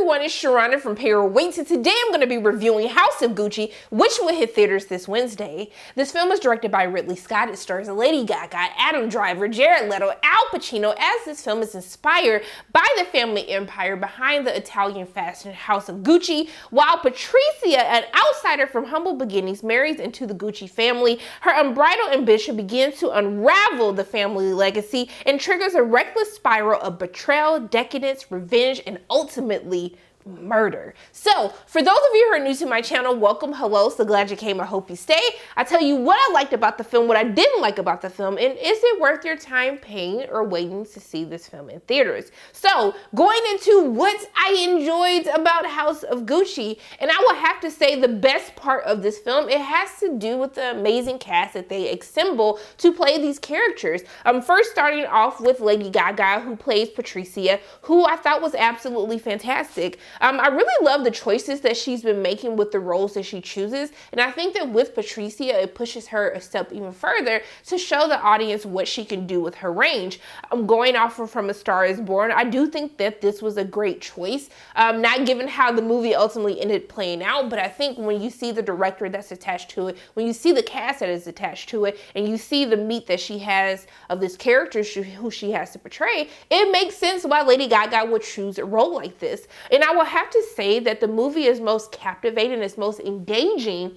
everyone, it's Sharana from Payroll Waits, and today I'm going to be reviewing House of Gucci, which will hit theaters this Wednesday. This film is directed by Ridley Scott. It stars Lady Gaga, Adam Driver, Jared Leto, Al Pacino, as this film is inspired by the family empire behind the Italian fashion House of Gucci. While Patricia, an outsider from humble beginnings, marries into the Gucci family, her unbridled ambition begins to unravel the family legacy and triggers a reckless spiral of betrayal, decadence, revenge, and ultimately murder. So, for those of you who are new to my channel, welcome, hello, so glad you came, I hope you stay. I'll tell you what I liked about the film, what I didn't like about the film, and is it worth your time paying or waiting to see this film in theaters? So, going into what I enjoyed about House of Gucci, and I will have to say the best part of this film, it has to do with the amazing cast that they assemble to play these characters. First starting off with Lady Gaga, who plays Patricia, who I thought was absolutely fantastic. I really love the choices that she's been making with the roles that she chooses, and I think that with Patricia, it pushes her a step even further to show the audience what she can do with her range. Going off from A Star Is Born, I do think that this was a great choice, not given how the movie ultimately ended playing out, but I think when you see the director that's attached to it, when you see the cast that is attached to it, and you see the meat that she has of this character who she has to portray, it makes sense why Lady Gaga would choose a role like this. And I will have to say that the movie is most captivating, it's most engaging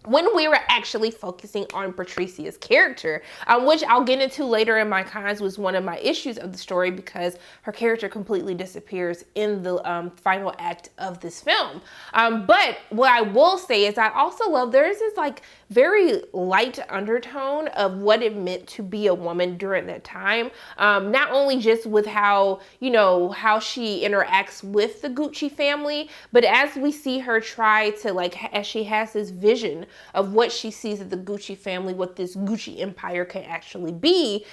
when we were actually focusing on Patricia's character, which I'll get into later in my cons, was one of my issues of the story because her character completely disappears in the final act of this film. But what I will say is I also love there's this like very light undertone of what it meant to be a woman during that time. Not only just with how, you know, how she interacts with the Gucci family, but as we see her try to as she has this vision of what she sees of the Gucci family, what this Gucci empire can actually be,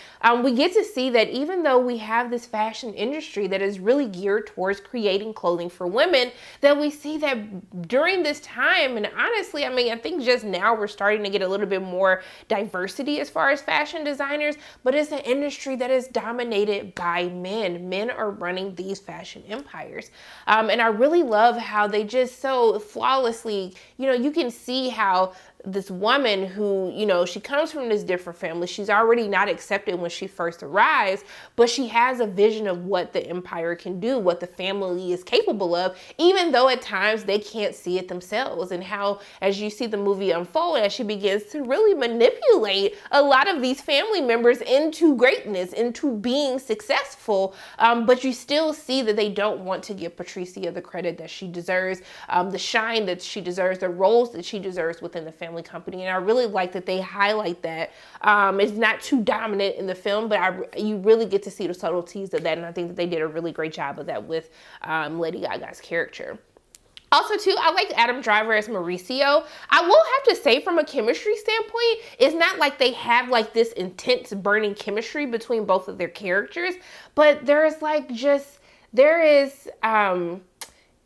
we get to see that even though we have this fashion industry that is really geared towards creating clothing for women, that we see that during this time, and honestly, I mean, I think just now we're starting to get a little bit more diversity as far as fashion designers, but it's an industry that is dominated by men. Men are running these fashion empires. And I really love how they just so flawlessly, you know, you can see how this woman who, you know, she comes from this different family. She's already not accepted when she first arrives, but she has a vision of what the empire can do, what the family is capable of, even though at times they can't see it themselves. And how, as you see the movie unfold, as she begins to really manipulate a lot of these family members into greatness, into being successful, but you still see that they don't want to give Patricia the credit that she deserves, the shine that she deserves, the roles that she deserves within the family company. And I really like that they highlight that. It's not too dominant in the film, but you really get to see the subtleties of that, and I think that they did a really great job of that with Lady Gaga's character. Also, too, I liked Adam Driver as Mauricio. I will have to say, from a chemistry standpoint, it's not like they have like this intense burning chemistry between both of their characters, but there's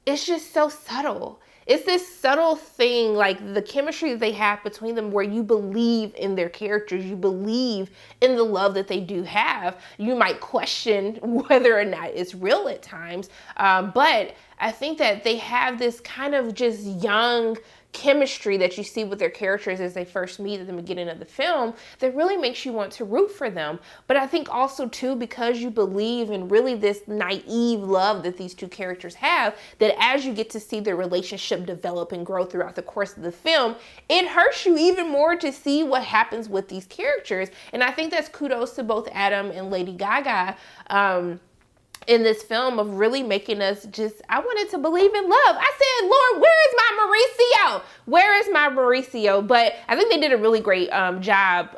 it's just so subtle. It's this subtle thing, like the chemistry that they have between them, where you believe in their characters, you believe in the love that they do have. You might question whether or not it's real at times, but I think that they have this kind of just young chemistry that you see with their characters as they first meet at the beginning of the film that really makes you want to root for them. But I think also too, because you believe in really this naive love that these two characters have, that as you get to see their relationship develop and grow throughout the course of the film, it hurts you even more to see what happens with these characters. And I think that's kudos to both Adam and Lady Gaga in this film of really making us I wanted to believe in love. I said, Lord, where is my Mauricio? Where is my Mauricio? But I think they did a really great job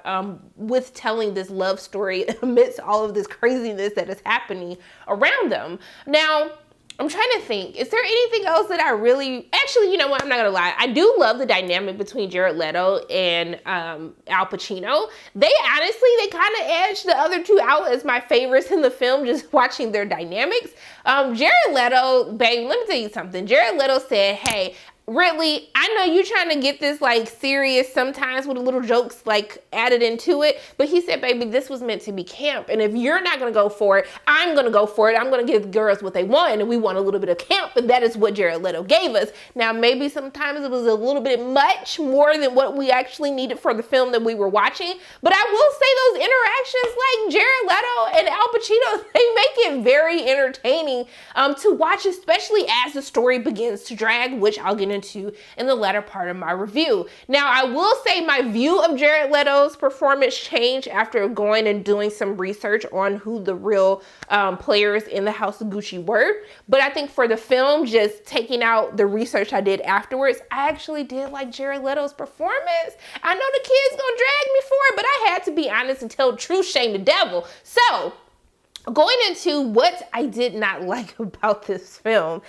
with telling this love story amidst all of this craziness that is happening around them. Now, I'm trying to think, is there anything else that I really, actually, you know what, I'm not gonna lie. I do love the dynamic between Jared Leto and Al Pacino. They honestly, they kind of edged the other two out as my favorites in the film, just watching their dynamics. Jared Leto, babe, let me tell you something. Jared Leto said, hey, Ridley, I know you're trying to get this like serious sometimes with a little jokes like added into it, but he said, baby, this was meant to be camp. And if you're not going to go for it, I'm going to go for it. I'm going to give the girls what they want. And we want a little bit of camp. And that is what Jared Leto gave us. Now, maybe sometimes it was a little bit much more than what we actually needed for the film that we were watching. But I will say those interactions like Jared Leto and Al Pacino, they make it very entertaining to watch, especially as the story begins to drag, which I'll get into in the latter part of my review. Now, I will say my view of Jared Leto's performance changed after going and doing some research on who the real players in the House of Gucci were. But I think for the film, just taking out the research I did afterwards, I actually did like Jared Leto's performance. I know the kids gonna drag me for it, but I had to be honest and tell the truth, shame the devil. So, going into what I did not like about this film,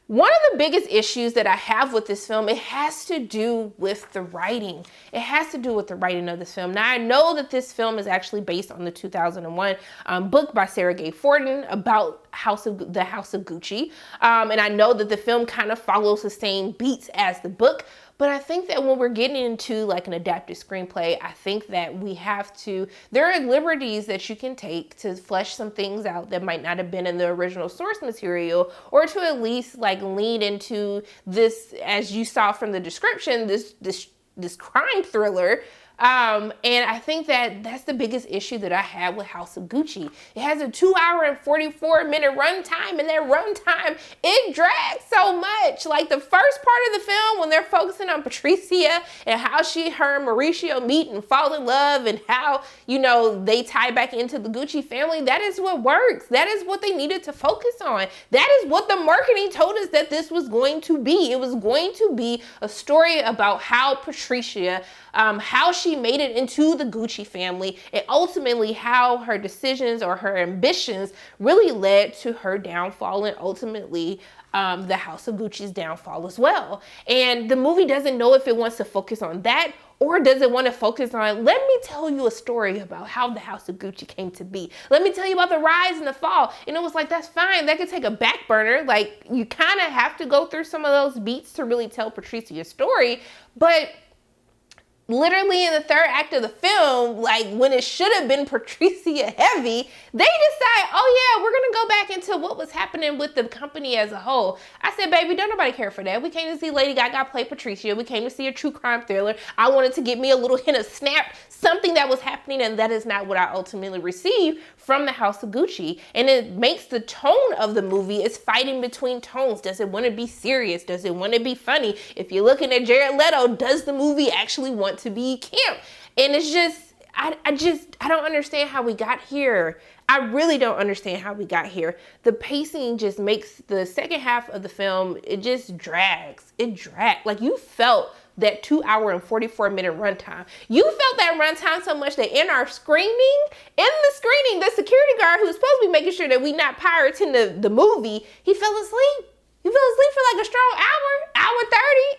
one of the biggest issues that I have with this film, it has to do with the writing. It has to do with the writing of this film. Now, I know that this film is actually based on the 2001 book by Sarah Gay Fortin about the House of Gucci. And I know that the film kind of follows the same beats as the book. But I think that when we're getting into like an adapted screenplay, I think that there are liberties that you can take to flesh some things out that might not have been in the original source material, or to at least like lean into this, as you saw from the description, this crime thriller. And I think that that's the biggest issue that I have with House of Gucci. It has a 2 hour and 44 minute runtime, and that runtime, it drags so much. Like the first part of the film, when they're focusing on Patricia and how her and Mauricio meet and fall in love, and how, they tie back into the Gucci family, that is what works. That is what they needed to focus on. That is what the marketing told us that this was going to be. It was going to be a story about how Patricia, how she made it into the Gucci family, and ultimately how her decisions or her ambitions really led to her downfall, and ultimately the House of Gucci's downfall as well. And the movie doesn't know if it wants to focus on that, or does it want to focus on, let me tell you a story about how the House of Gucci came to be. Let me tell you about the rise and the fall. And it was like, that's fine. That could take a back burner. Like, you kind of have to go through some of those beats to really tell Patricia's story. But literally in the third act of the film, like when it should have been Patricia heavy, they decide, oh yeah, we're gonna go back into what was happening with the company as a whole. I said, baby, don't nobody care for that. We came to see Lady Gaga play Patricia. We came to see a true crime thriller. I wanted to get me a little hint of snap, something that was happening, and that is not what I ultimately received from the House of Gucci. And it makes the tone of the movie, it's fighting between tones. Does it want to be serious? Does it want to be funny? If you're looking at Jared Leto, does the movie actually want to be camp? And it's just, I don't understand how we got here. I really don't understand how we got here. The pacing just makes the second half of the film, it just drags. It dragged. Like, you felt that 2 hour and 44 minute runtime. You felt that runtime so much that in the screening, the security guard who's supposed to be making sure that we not pirating the movie, he fell asleep. He fell asleep for like a strong hour 30.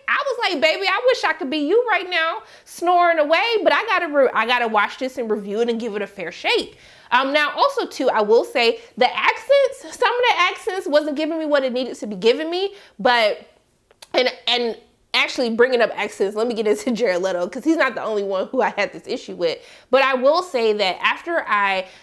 I was like, baby, I wish I could be you right now, snoring away, but I gotta watch this and review it and give it a fair shake. Now, also too, I will say the accents, some of the accents wasn't giving me what it needed to be giving me, but, and actually bringing up accents, let me get into Jared Leto, because he's not the only one who I had this issue with. But I will say that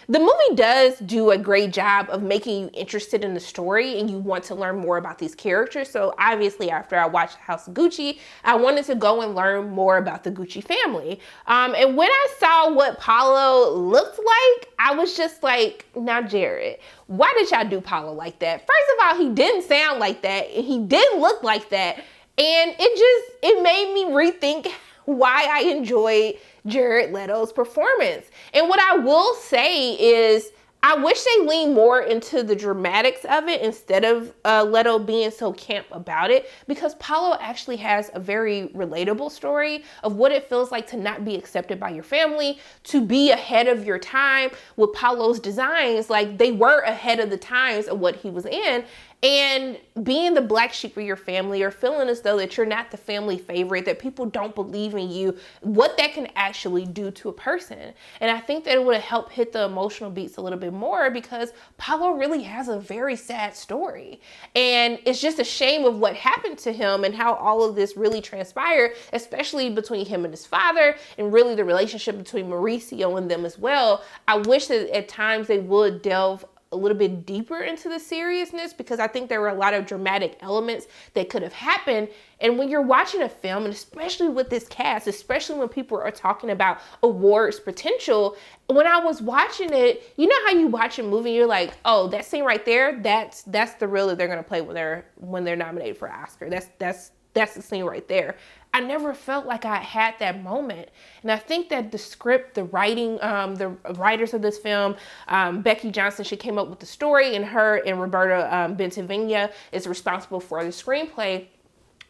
the movie does do a great job of making you interested in the story and you want to learn more about these characters. So obviously after I watched House of Gucci, I wanted to go and learn more about the Gucci family. And when I saw what Paulo looked like, I was just like, now Jared, why did y'all do Paulo like that? First of all, he didn't sound like that and he didn't look like that. And it made me rethink why I enjoyed Jared Leto's performance. And what I will say is, I wish they leaned more into the dramatics of it instead of Leto being so camp about it, because Paulo actually has a very relatable story of what it feels like to not be accepted by your family, to be ahead of your time. With Paulo's designs, like they were ahead of the times of what he was in. And being the black sheep of your family, or feeling as though that you're not the family favorite, that people don't believe in you, what that can actually do to a person. And I think that it would have helped hit the emotional beats a little bit more, because Paulo really has a very sad story. And it's just a shame of what happened to him and how all of this really transpired, especially between him and his father, and really the relationship between Mauricio and them as well. I wish that at times they would delve a little bit deeper into the seriousness, because I think there were a lot of dramatic elements that could have happened. And when you're watching a film, and especially with this cast, especially when people are talking about awards potential, when I was watching it, you know how you watch a movie and you're like, oh, that scene right there, that's the role that they're gonna play when they're nominated for an Oscar. That's the scene right there. I never felt like I had that moment. And I think that the script, the writing, the writers of this film, Becky Johnson, she came up with the story, and her and Roberta Bentivegna is responsible for the screenplay.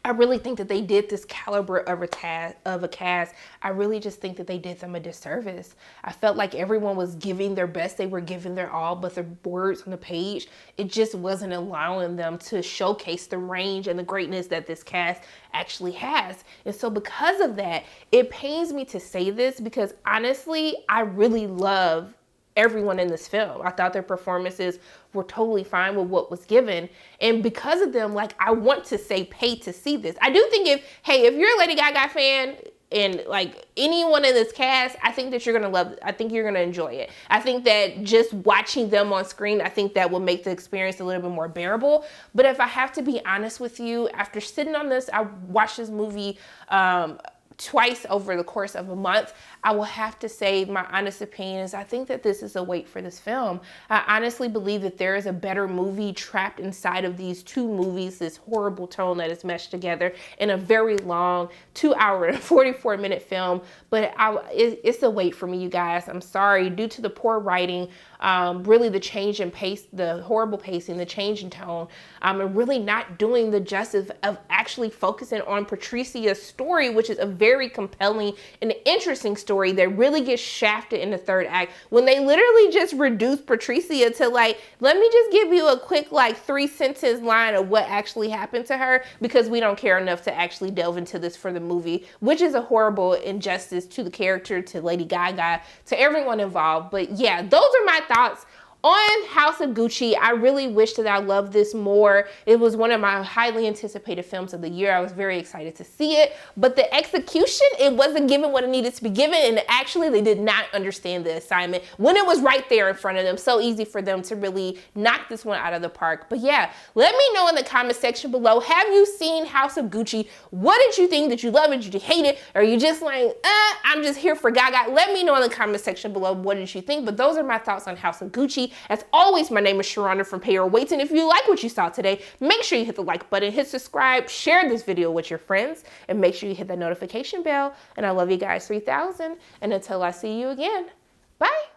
I really think that they did this caliber of a cast. I really just think that they did them a disservice. I felt like everyone was giving their best. They were giving their all, but the words on the page, it just wasn't allowing them to showcase the range and the greatness that this cast actually has. And so because of that, it pains me to say this, because honestly, I really love everyone in this film. I thought their performances were totally fine with what was given. And because of them, like, I want to say pay to see this. I do think if you're a Lady Gaga fan, and like anyone in this cast, I think that you're gonna love it. I think you're gonna enjoy it. I think that just watching them on screen, I think that will make the experience a little bit more bearable. But if I have to be honest with you, after sitting on this, I watched this movie twice over the course of a month. I will have to say my honest opinion is I think that this is a wait for this film. I honestly believe that there is a better movie trapped inside of these two movies, this horrible tone that is meshed together in a very long 2 hour and 44 minute film. But it's a wait for me, you guys. I'm sorry, due to the poor writing, really the change in pace, the horrible pacing, the change in tone, and really not doing the justice of actually focusing on Patricia's story, which is a very compelling and interesting story that really gets shafted in the third act, when they literally just reduce Patricia to like, let me just give you a quick like 3-sentence line of what actually happened to her, because we don't care enough to actually delve into this for the movie, which is a horrible injustice to the character, to Lady Gaga, to everyone involved. But yeah, those are my thoughts on House of Gucci. I really wish that I loved this more. It was one of my highly anticipated films of the year. I was very excited to see it, but the execution, it wasn't given what it needed to be given, and actually they did not understand the assignment when it was right there in front of them. So easy for them to really knock this one out of the park. But yeah, let me know in the comment section below, have you seen House of Gucci? What did you think? Did you love it? Did you hate it? Or are you just like, I'm just here for Gaga? Let me know in the comment section below, what did you think? But those are my thoughts on House of Gucci. As always, my name is Sharonda from Pay or Waits, and if you like what you saw today, make sure you hit the like button, hit subscribe, share this video with your friends, and make sure you hit that notification bell. And I love you guys 3000, and until I see you again, bye.